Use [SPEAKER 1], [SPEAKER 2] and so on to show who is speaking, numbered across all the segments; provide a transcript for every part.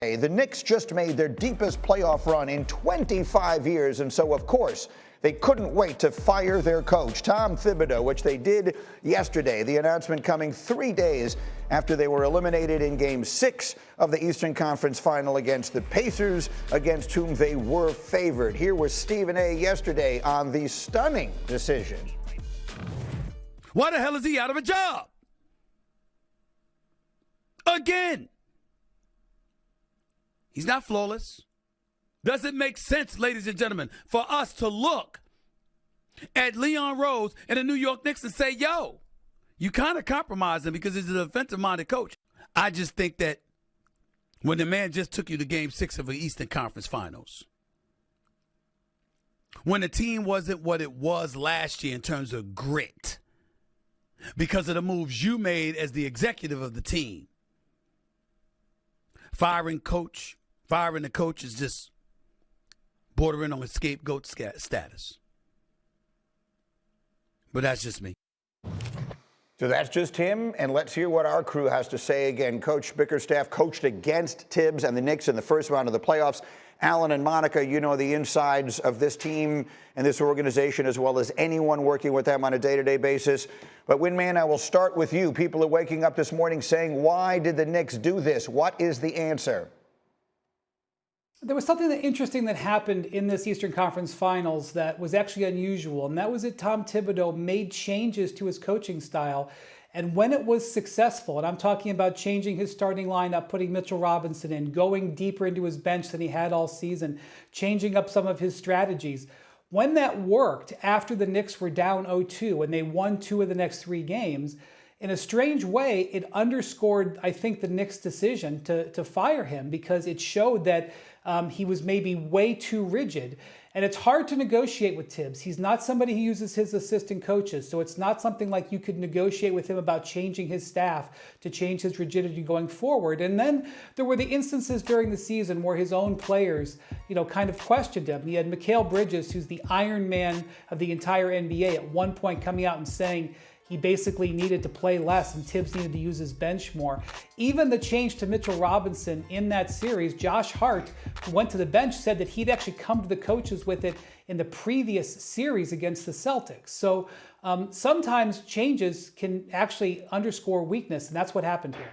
[SPEAKER 1] The Knicks just made their deepest playoff run in 25 years, and so, of course, they couldn't wait to fire their coach, Tom Thibodeau, which they did yesterday. The announcement coming 3 days after they were eliminated in Game 6 of the Eastern Conference Final against the Pacers, against whom they were favored. Here was Stephen A. yesterday on the stunning decision.
[SPEAKER 2] Why the hell is he out of a job? Again. He's not flawless. Does it make sense, ladies and gentlemen, for us to look at Leon Rose and the New York Knicks and say, yo, you kind of compromised him because he's an offensive-minded coach? I just think that when the man just took you to Game 6 of the Eastern Conference Finals, when the team wasn't what it was last year in terms of grit, because of the moves you made as the executive of the team, firing the coach is just bordering on a scapegoat status. But that's just me.
[SPEAKER 1] So that's just him, and let's hear what our crew has to say again. Coach Bickerstaff coached against Thibs and the Knicks in the first round of the playoffs. Alan and Monica, you know the insides of this team and this organization as well as anyone working with them on a day-to-day basis. But Windman, I will start with you. People are waking up this morning saying, why did the Knicks do this? What is the answer?
[SPEAKER 3] There was something interesting that happened in this Eastern Conference Finals that was actually unusual, and that was that Tom Thibodeau made changes to his coaching style. And when it was successful, and I'm talking about changing his starting lineup, putting Mitchell Robinson in, going deeper into his bench than he had all season, changing up some of his strategies, when that worked after the Knicks were down 0-2 and they won 2 of the next 3 games, in a strange way, it underscored, I think, the Knicks' decision to fire him because it showed that he was maybe way too rigid. And it's hard to negotiate with Thibs. He's not somebody who uses his assistant coaches, so it's not something like you could negotiate with him about changing his staff to change his rigidity going forward. And then there were the instances during the season where his own players, kind of questioned him. He had Mikal Bridges, who's the Iron Man of the entire NBA, at one point coming out and saying he basically needed to play less and Thibs needed to use his bench more. Even the change to Mitchell Robinson in that series, Josh Hart, who went to the bench, said that he'd actually come to the coaches with it in the previous series against the Celtics. So sometimes changes can actually underscore weakness, and that's what happened here.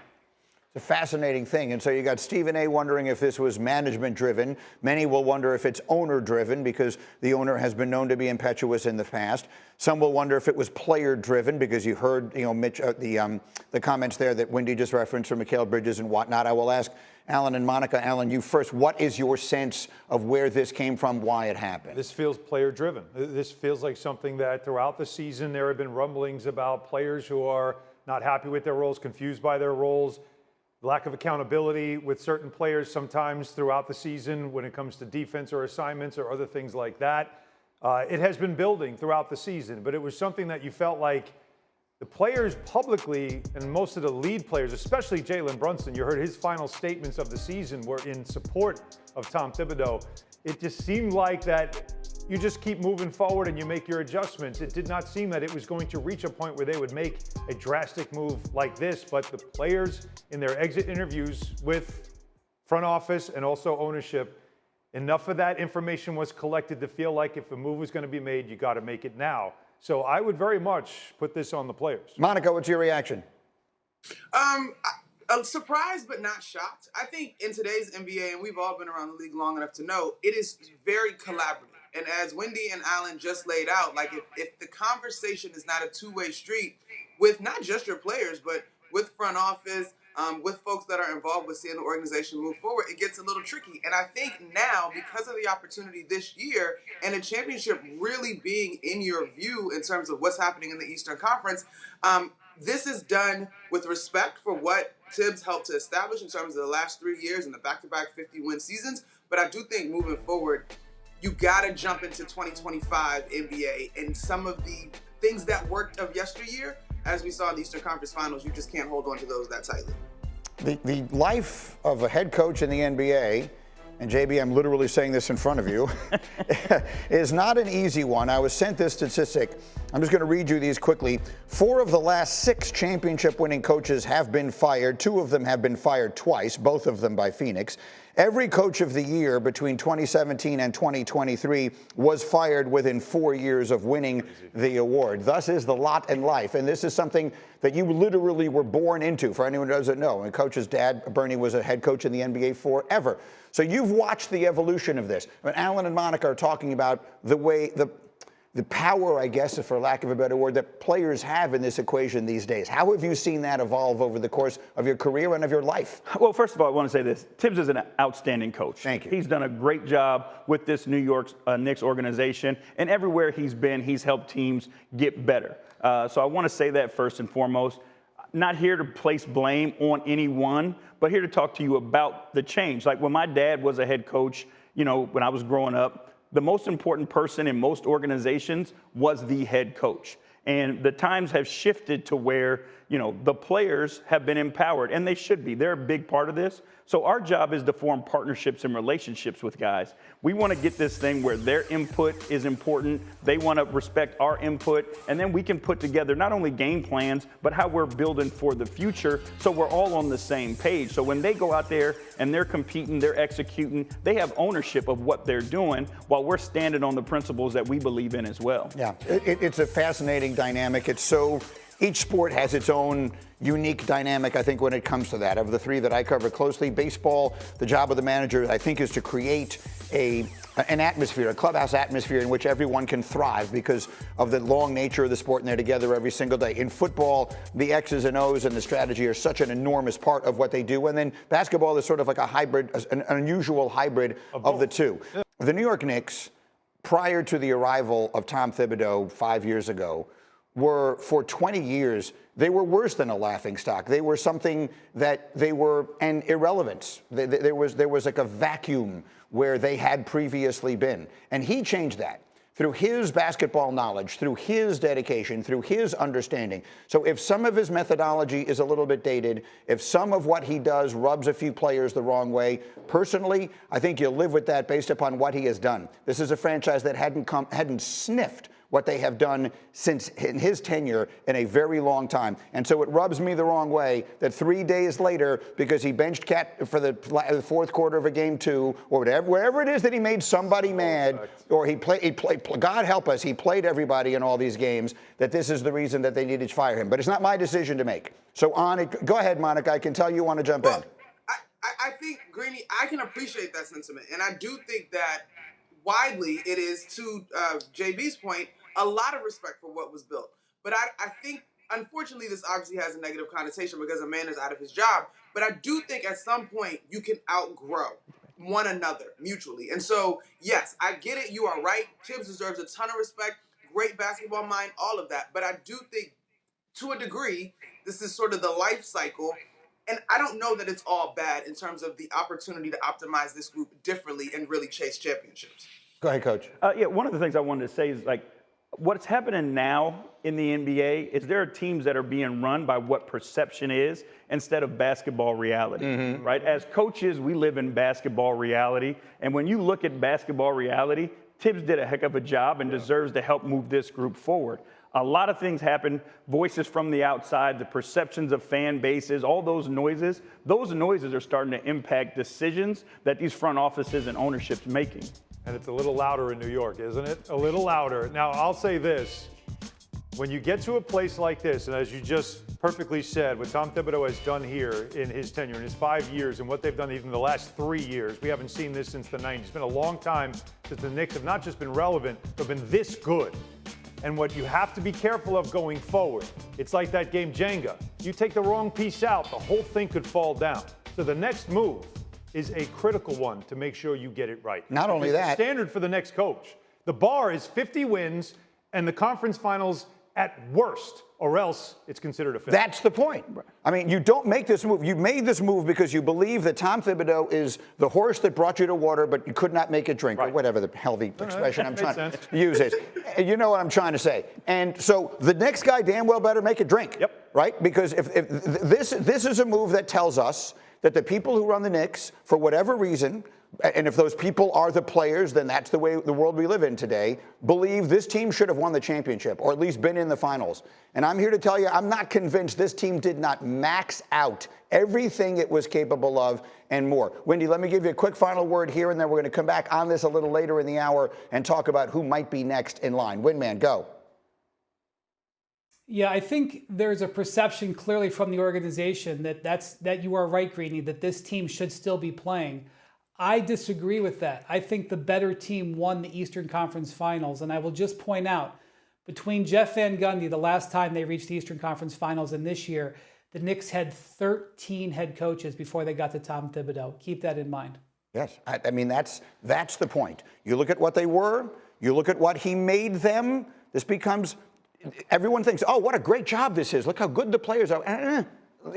[SPEAKER 1] It's a fascinating thing. And so you got Stephen A. wondering if this was management-driven. Many will wonder if it's owner-driven because the owner has been known to be impetuous in the past. Some will wonder if it was player-driven because you heard, Mitch, the comments there that Wendy just referenced from Mikal Bridges and whatnot. I will ask Alan and Monica. Alan, you first. What is your sense of where this came from, why it happened?
[SPEAKER 4] This feels player-driven. This feels like something that throughout the season there have been rumblings about players who are not happy with their roles, confused by their roles, lack of accountability with certain players sometimes throughout the season when it comes to defense or assignments or other things like that. It has been building throughout the season, but it was something that you felt like the players publicly and most of the lead players, especially Jalen Brunson, you heard his final statements of the season were in support of Tom Thibodeau. It just seemed like that you just keep moving forward and you make your adjustments. It did not seem that it was going to reach a point where they would make a drastic move like this, but the players in their exit interviews with front office and also ownership, enough of that information was collected to feel like if a move was going to be made, you got to make it now. So I would very much put this on the players.
[SPEAKER 1] Monica, what's your reaction?
[SPEAKER 5] Surprised but not shocked. I think in today's NBA, and we've all been around the league long enough to know, it is very collaborative. And as Wendy and Alan just laid out, like if the conversation is not a two-way street with not just your players, but with front office, with folks that are involved with seeing the organization move forward, it gets a little tricky. And I think now, because of the opportunity this year and a championship really being in your view in terms of what's happening in the Eastern Conference, this is done with respect for what Thibs helped to establish in terms of the last 3 years and the back-to-back 50-win seasons. But I do think moving forward, you got to jump into 2025 NBA and some of the things that worked of yesteryear, as we saw in the Eastern Conference Finals, you just can't hold on to those that tightly.
[SPEAKER 1] The life of a head coach in the NBA and JB, I'm literally saying this in front of you, is not an easy one. I was sent this statistic. I'm just going to read you these quickly. 4 of the last 6 championship-winning coaches have been fired. 2 of them have been fired twice, both of them by Phoenix. Every coach of the year between 2017 and 2023 was fired within 4 years of winning the award. Thus is the lot in life. And this is something that you literally were born into, for anyone who doesn't know. And Coach's dad, Bernie, was a head coach in the NBA forever. So you've watched the evolution of this. When Alan and Monica are talking about the way, the power, I guess, for lack of a better word, that players have in this equation these days. How have you seen that evolve over the course of your career and of your life?
[SPEAKER 6] Well, first of all, I want to say this. Thibs is an outstanding coach.
[SPEAKER 1] Thank you.
[SPEAKER 6] He's done a great job with this New York Knicks organization, and everywhere he's been, he's helped teams get better. So I want to say that first and foremost. Not here to place blame on anyone, but here to talk to you about the change. Like when my dad was a head coach, you know, when I was growing up, the most important person in most organizations was the head coach. And the times have shifted to where, you know, the players have been empowered, and they should be. They're a big part of this. So our job is to form partnerships and relationships with guys. We want to get this thing where their input is important. They want to respect our input, and then we can put together not only game plans, but how we're building for the future so we're all on the same page. So when they go out there and they're competing, they're executing, they have ownership of what they're doing while we're standing on the principles that we believe in as well.
[SPEAKER 1] Yeah, it's a fascinating dynamic. It's so, each sport has its own unique dynamic, I think, when it comes to that. Of the 3 that I cover closely, baseball, the job of the manager, I think, is to create an atmosphere, a clubhouse atmosphere in which everyone can thrive because of the long nature of the sport, and they're together every single day. In football, the X's and O's and the strategy are such an enormous part of what they do. And then basketball is sort of like a hybrid, an unusual hybrid of the two. The New York Knicks, prior to the arrival of Tom Thibodeau 5 years ago, were, for 20 years, they were worse than a laughingstock. They were something that they were an irrelevance. There was like a vacuum where they had previously been. And he changed that through his basketball knowledge, through his dedication, through his understanding. So if some of his methodology is a little bit dated, if some of what he does rubs a few players the wrong way, personally, I think you'll live with that based upon what he has done. This is a franchise that hadn't sniffed what they have done since in his tenure in a very long time. And so it rubs me the wrong way that 3 days later, because he benched Cat for the 4th quarter of a game 2, or wherever it is that he made somebody mad, or he played, God help us, he played everybody in all these games, that this is the reason that they needed to fire him. But it's not my decision to make. So on it, go ahead, Monica, I can tell you want to jump in.
[SPEAKER 5] I think, Greeny, I can appreciate that sentiment. And I do think that widely it is, to JB's point, a lot of respect for what was built. But I think, unfortunately, this obviously has a negative connotation because a man is out of his job. But I do think at some point you can outgrow one another mutually. And so, yes, I get it. You are right. Thibs deserves a ton of respect. Great basketball mind, all of that. But I do think, to a degree, this is sort of the life cycle. And I don't know that it's all bad in terms of the opportunity to optimize this group differently and really chase championships.
[SPEAKER 1] Go ahead, Coach.
[SPEAKER 6] Yeah, one of the things I wanted to say is, like, what's happening now in the NBA is there are teams that are being run by what perception is instead of basketball reality, right? As coaches, we live in basketball reality. And when you look at basketball reality, Thibs did a heck of a job and deserves to help move this group forward. A lot of things happen, voices from the outside, the perceptions of fan bases, all those noises are starting to impact decisions that these front offices and ownership's making.
[SPEAKER 4] And it's a little louder in New York, isn't it? A little louder. Now, I'll say this. When you get to a place like this, and as you just perfectly said, what Tom Thibodeau has done here in his tenure, in his 5 years, and what they've done even the last 3 years, we haven't seen this since the 90s. It's been a long time since the Knicks have not just been relevant, but been this good. And what you have to be careful of going forward, it's like that game Jenga. You take the wrong piece out, the whole thing could fall down. So the next move is a critical one to make sure you get it right.
[SPEAKER 1] Not only that,
[SPEAKER 4] the standard for the next coach, the bar is 50 wins and the conference finals at worst, or else it's considered a failure.
[SPEAKER 1] That's the point. I mean, you don't make this move. You made this move because you believe that Tom Thibodeau is the horse that brought you to water, but you could not make it drink, or whatever the hell the expression I'm trying to use is. You know what I'm trying to say. And so the next guy damn well better make it drink.
[SPEAKER 4] Yep.
[SPEAKER 1] Right? Because if this is a move that tells us that the people who run the Knicks, for whatever reason, and if those people are the players, then that's the way the world we live in today, believe this team should have won the championship or at least been in the finals. And I'm here to tell you, I'm not convinced this team did not max out everything it was capable of and more. Wendy, let me give you a quick final word here, and then we're going to come back on this a little later in the hour and talk about who might be next in line. Windman, go.
[SPEAKER 3] Yeah, I think there's a perception clearly from the organization that you are right, Greeny, that this team should still be playing. I disagree with that. I think the better team won the Eastern Conference Finals, and I will just point out, between Jeff Van Gundy, the last time they reached the Eastern Conference Finals, and this year, the Knicks had 13 head coaches before they got to Tom Thibodeau. Keep that in mind.
[SPEAKER 1] Yes, I mean, that's the point. You look at what they were, you look at what he made them, this becomes, everyone thinks, oh, what a great job this is. Look how good the players are.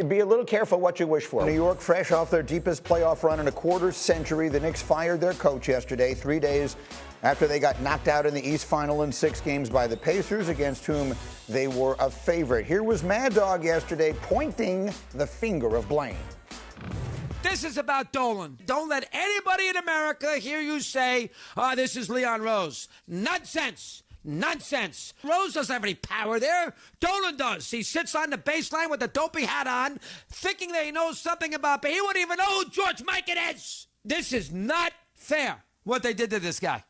[SPEAKER 1] Be a little careful what you wish for. New York, fresh off their deepest playoff run in a quarter century, the Knicks fired their coach yesterday, 3 days after they got knocked out in the East Final in 6 games by the Pacers, against whom they were a favorite. Here was Mad Dog yesterday pointing the finger of blame.
[SPEAKER 7] This is about Dolan. Don't let anybody in America hear you say, this is Leon Rose. Nonsense. Nonsense. Rose doesn't have any power there. Dolan does. He sits on the baseline with the dopey hat on, thinking that he knows something about, but he wouldn't even know who George Mikan is. This is not fair, what they did to this guy,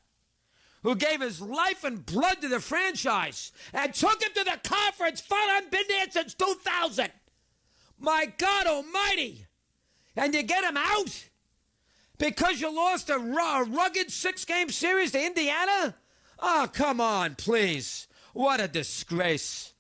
[SPEAKER 7] who gave his life and blood to the franchise and took him to the conference. I've been there since 2000. My God almighty. And you get him out because you lost a rugged 6-game series to Indiana? Oh, come on, please. What a disgrace.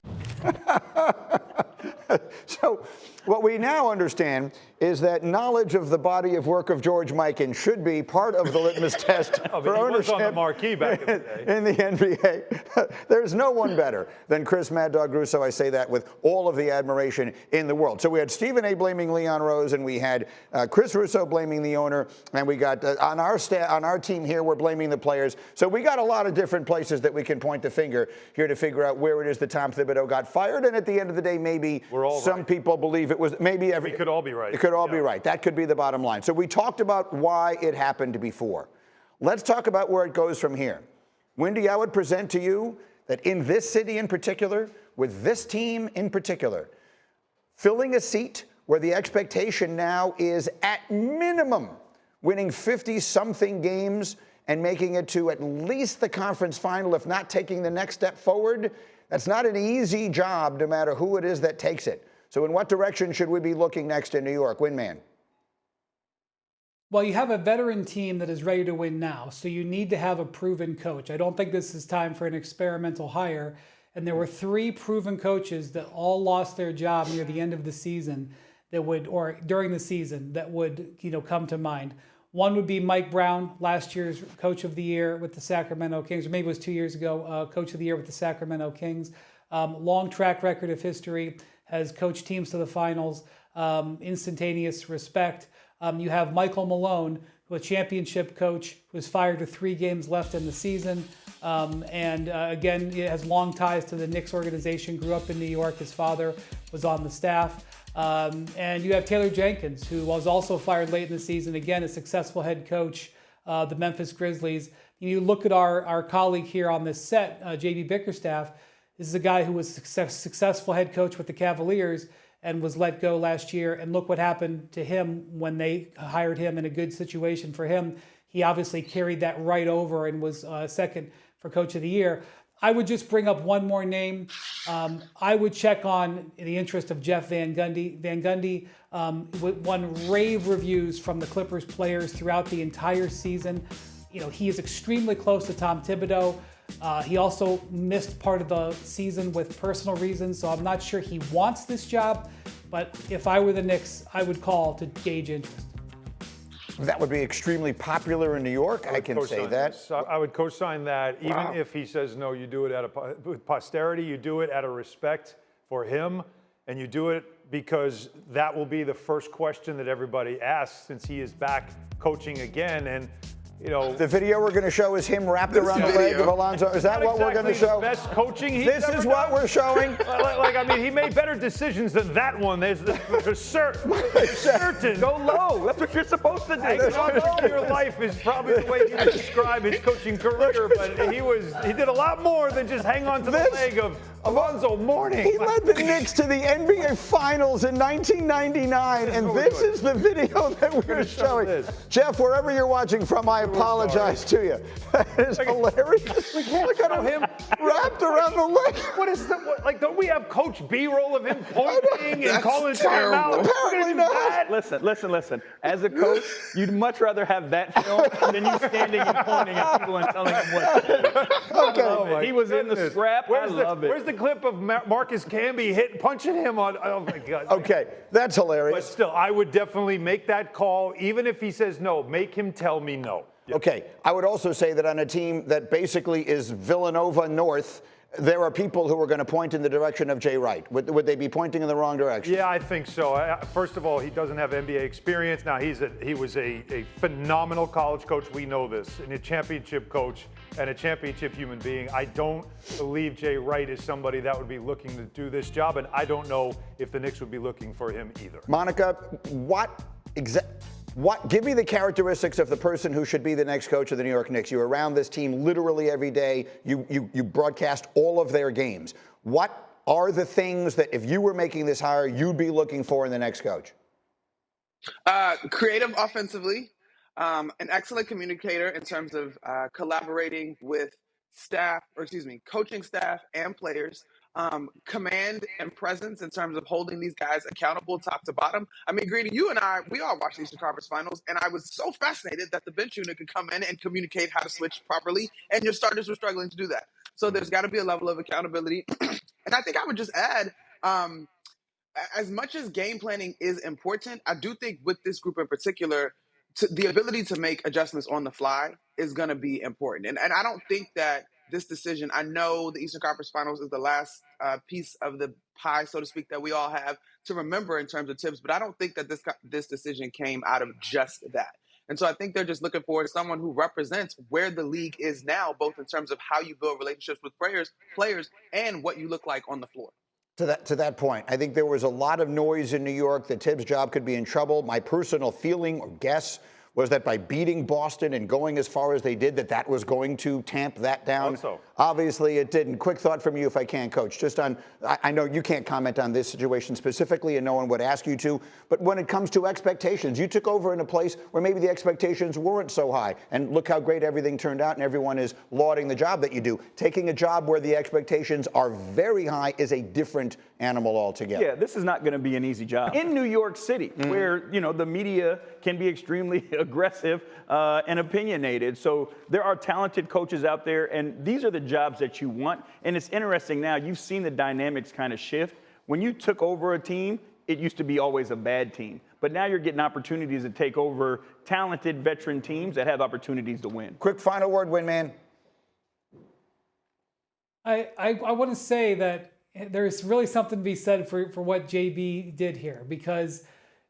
[SPEAKER 1] So what we now understand is that knowledge of the body of work of George Mikan should be part of the litmus test for ownership
[SPEAKER 4] on the marquee back in the day.
[SPEAKER 1] In the NBA. There's no one better than Chris Mad Dog Russo. I say that with all of the admiration in the world. So we had Stephen A. blaming Leon Rose, and we had Chris Russo blaming the owner, and we got on our team here, we're blaming the players. So we got a lot of different places that we can point the finger here to figure out where it is that Tom Thibodeau got fired. And at the end of the day, maybe some people believe it was maybe
[SPEAKER 4] we could all be right.
[SPEAKER 1] It could all be right. That could be the bottom line. So we talked about why it happened before. Let's talk about where it goes from here. Wendy, I would present to you that in this city in particular, with this team in particular, filling a seat where the expectation now is at minimum winning 50-something games and making it to at least the conference final, if not taking the next step forward, that's not an easy job no matter who it is that takes it. So in what direction should we be looking next in New York? Windman.
[SPEAKER 3] Well, you have a veteran team that is ready to win now, so you need to have a proven coach. I don't think this is time for an experimental hire. And there were 3 proven coaches that all lost their job near the end of the season that would, or during the season, that would, come to mind. One would be Mike Brown, last year's Coach of the Year with the Sacramento Kings, or maybe it was 2 years ago, Coach of the Year with the Sacramento Kings. Long track record of history, has coached teams to the finals, instantaneous respect. You have Michael Malone, who a championship coach, who was fired with 3 games left in the season. Again, he has long ties to the Knicks organization, grew up in New York. His father was on the staff. And you have Taylor Jenkins, who was also fired late in the season. Again, a successful head coach, the Memphis Grizzlies. You look at our colleague here on this set, JB Bickerstaff. This is a guy who was a successful head coach with the Cavaliers and was let go last year. And look what happened to him when they hired him in a good situation for him. He obviously carried that right over and was second for Coach of the Year. I would just bring up one more name. I would check on the interest of Jeff Van Gundy. Van Gundy won rave reviews from the Clippers players throughout the entire season. He is extremely close to Tom Thibodeau. He also missed part of the season with personal reasons, so I'm not sure he wants this job. But if I were the Knicks, I would call to gauge interest.
[SPEAKER 1] That would be extremely popular in New York. I can say that.
[SPEAKER 4] I would co-sign that. Even if he says no, you do it with posterity. You do it out of respect for him, and you do it because that will be the first question that everybody asks since he is back coaching again. And
[SPEAKER 1] The video we're going to show is him wrapped around the leg of Alonzo. Is that what we're going to show?
[SPEAKER 4] The best coaching he's
[SPEAKER 1] This
[SPEAKER 4] ever
[SPEAKER 1] is what
[SPEAKER 4] done.
[SPEAKER 1] we're showing.
[SPEAKER 4] He made better decisions than that one. There's certain.
[SPEAKER 6] Go low. That's what you're supposed to do.
[SPEAKER 4] Hanging on to your life is probably the way you would describe his coaching career, but he did a lot more than just hang on to the leg of Alonzo Mourning.
[SPEAKER 1] He led the Knicks to the NBA Finals in 1999, and this is the video that we're showing. Jeff, wherever you're watching from, I apologize to you. That is hilarious. Look at him wrapped around the leg.
[SPEAKER 4] What is don't we have Coach B-roll of him pointing and calling timeout?
[SPEAKER 1] Apparently not.
[SPEAKER 6] Listen. As a coach, you'd much rather have that film than you standing and pointing at people and telling them what to do.
[SPEAKER 1] Okay.
[SPEAKER 6] He was in the scrap. I love it.
[SPEAKER 4] Where's the clip of Marcus Camby punching him on? Oh my God.
[SPEAKER 1] Okay, that's hilarious.
[SPEAKER 4] But still, I would definitely make that call, even if he says no. Make him tell me no.
[SPEAKER 1] Okay, I would also say that on a team that basically is Villanova North, there are people who are going to point in the direction of Jay Wright. Would they be pointing in the wrong direction?
[SPEAKER 4] Yeah, I think so. First of all, he doesn't have NBA experience. Now, he was a phenomenal college coach. We know this. And a championship coach and a championship human being. I don't believe Jay Wright is somebody that would be looking to do this job, and I don't know if the Knicks would be looking for him either.
[SPEAKER 1] Monica, give me the characteristics of the person who should be the next coach of the New York Knicks. You're around this team literally every day. You broadcast all of their games. What are the things that if you were making this hire, you'd be looking for in the next coach?
[SPEAKER 5] Creative offensively, an excellent communicator in terms of collaborating with coaching staff and players. Command and presence in terms of holding these guys accountable top to bottom. I mean, Greedy, you and I, we all watched the Eastern Conference Finals, and I was so fascinated that the bench unit could come in and communicate how to switch properly, and your starters were struggling to do that. So there's got to be a level of accountability. And I think I would just add, as much as game planning is important, I do think with this group in particular, the ability to make adjustments on the fly is going to be important. And I don't think that this decision, I know the Eastern Conference Finals is the last piece of the pie, so to speak, that we all have to remember in terms of Thibs, but I don't think that this decision came out of just that. And so I think they're just looking for someone who represents where the league is now, both in terms of how you build relationships with players, and what you look like on the floor.
[SPEAKER 1] To that point, I think there was a lot of noise in New York that Thibs' job could be in trouble. My personal feeling or guess was that by beating Boston and going as far as they did, that was going to tamp that down.
[SPEAKER 4] Also.
[SPEAKER 1] Obviously, it didn't. Quick thought from you, if I can, Coach. Just on, I know you can't comment on this situation specifically, and no one would ask you to, but when it comes to expectations, you took over in a place where maybe the expectations weren't so high, and look how great everything turned out, and everyone is lauding the job that you do. Taking a job where the expectations are very high is a different animal altogether.
[SPEAKER 6] Yeah, this is not going to be an easy job. In New York City, where, the media can be extremely aggressive and opinionated. So there are talented coaches out there, and these are the jobs that you want. And it's interesting now, you've seen the dynamics kind of shift. When you took over a team, it used to be always a bad team. But now you're getting opportunities to take over talented veteran teams that have opportunities to win.
[SPEAKER 1] Quick final word, Windman.
[SPEAKER 3] I want to say that there's really something to be said for what JB did here, because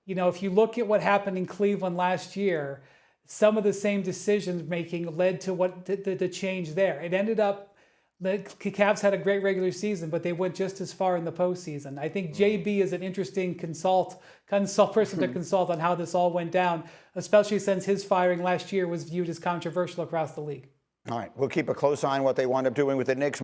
[SPEAKER 3] if you look at what happened in Cleveland last year, some of the same decisions making led to what the change there. It ended up, the Cavs had a great regular season, but they went just as far in the postseason. I think JB is an interesting person to consult on how this all went down, especially since his firing last year was viewed as controversial across the league.
[SPEAKER 1] All right, we'll keep a close eye on what they wind up doing with the Knicks.